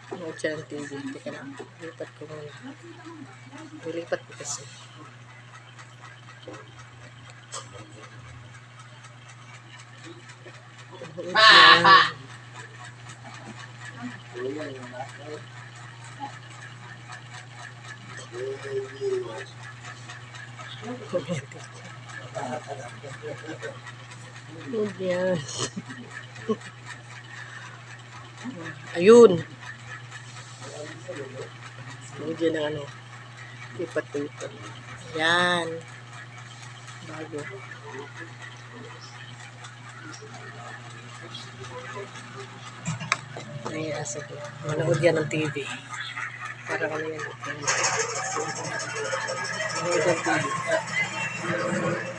Manood siya ng TV. Teka lang. Lipat ko muna. Nilipat ko kasi. Pa! Yan. Ayun. Medyo na ano. Lipat-lipat. Yan. Bago. Ay, asa ko. Manood yan ng TV. Para kami yan. Manood ng TV.